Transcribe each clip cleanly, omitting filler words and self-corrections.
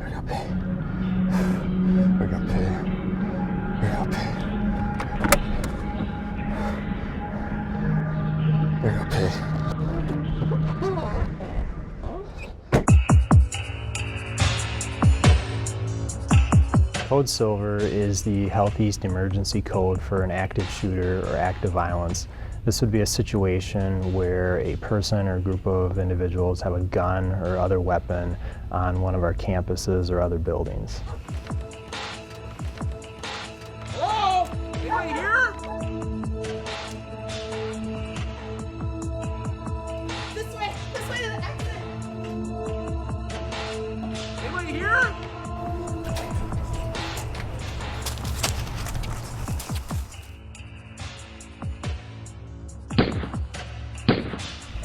We're gonna pay. We're gonna pay. We're gonna pay. We're gonna pay. Code Silver is the Health East emergency code for an active shooter or active violence. This would be a situation where a person or group of individuals have a gun or other weapon on one of our campuses or other buildings. Hello? Anybody here? This way to the exit. Anybody here?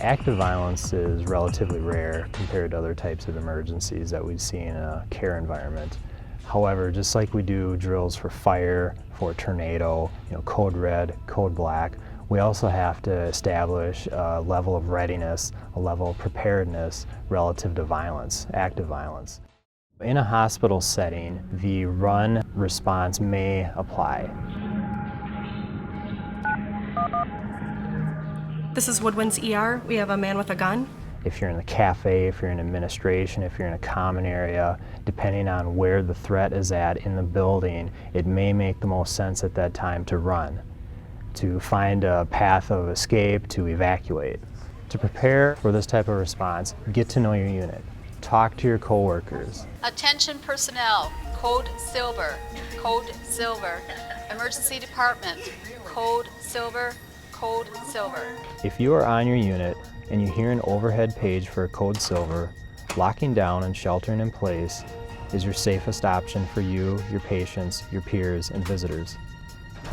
Active violence is relatively rare compared to other types of emergencies that we see in a care environment. However, just like we do drills for fire, for tornado, code red, code black, we also have to establish a level of readiness, a level of preparedness relative to violence, active violence. In a hospital setting, the run response may apply. This is Woodwinds ER. We have a man with a gun. If you're in the cafe, if you're in administration, if you're in a common area, depending on where the threat is at in the building, it may make the most sense at that time to run, to find a path of escape, to evacuate. To prepare for this type of response, get to know your unit. Talk to your coworkers. Attention personnel, code silver, code silver. Emergency department, code silver, code silver. If you are on your unit and you hear an overhead page for code silver, locking down and sheltering in place is your safest option for you, your patients, your peers, and visitors.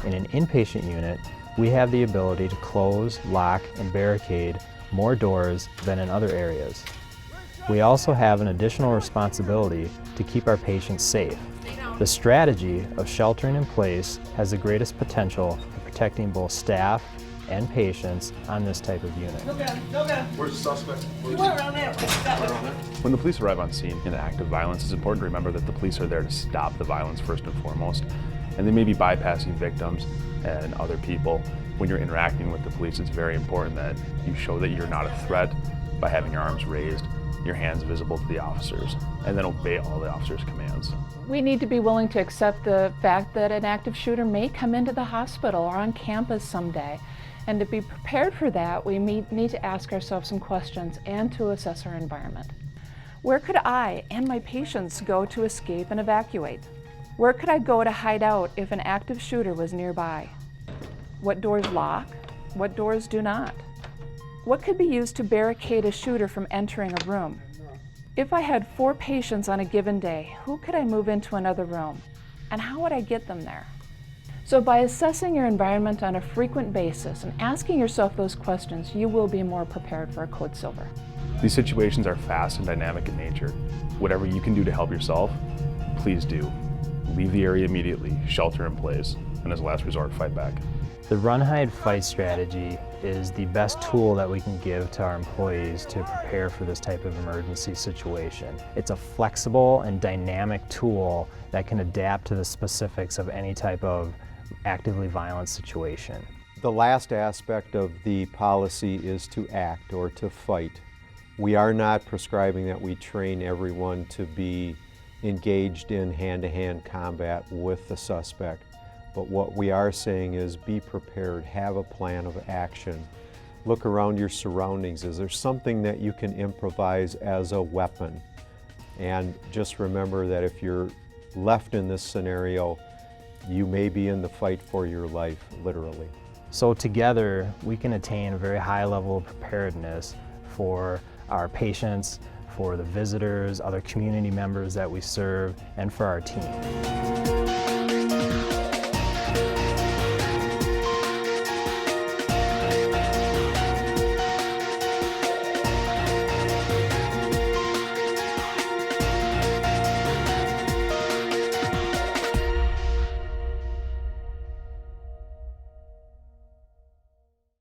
In an inpatient unit, we have the ability to close, lock, and barricade more doors than in other areas. We also have an additional responsibility to keep our patients safe. The strategy of sheltering in place has the greatest potential for protecting both staff and patients on this type of unit. Where's the suspect? You went around there. That way. When the police arrive on scene in active violence, it's important to remember that the police are there to stop the violence first and foremost. And they may be bypassing victims and other people. When you're interacting with the police, it's very important that you show that you're not a threat by having your arms raised, your hands visible to the officers, and then obey all the officers' commands. We need to be willing to accept the fact that an active shooter may come into the hospital or on campus someday. And to be prepared for that, we need to ask ourselves some questions and to assess our environment. Where could I and my patients go to escape and evacuate? Where could I go to hide out if an active shooter was nearby? What doors lock? What doors do not? What could be used to barricade a shooter from entering a room? If I had 4 patients on a given day, who could I move into another room? And how would I get them there? So by assessing your environment on a frequent basis and asking yourself those questions, you will be more prepared for a code silver. These situations are fast and dynamic in nature. Whatever you can do to help yourself, please do. Leave the area immediately, shelter in place, and as a last resort, fight back. The run, hide, fight strategy is the best tool that we can give to our employees to prepare for this type of emergency situation. It's a flexible and dynamic tool that can adapt to the specifics of any type of actively violent situation. The last aspect of the policy is to act or to fight. We are not prescribing that we train everyone to be engaged in hand-to-hand combat with the suspect. But what we are saying is be prepared, have a plan of action. Look around your surroundings. Is there something that you can improvise as a weapon? And just remember that if you're left in this scenario, you may be in the fight for your life, literally. So together, we can attain a very high level of preparedness for our patients, for the visitors, other community members that we serve, and for our team.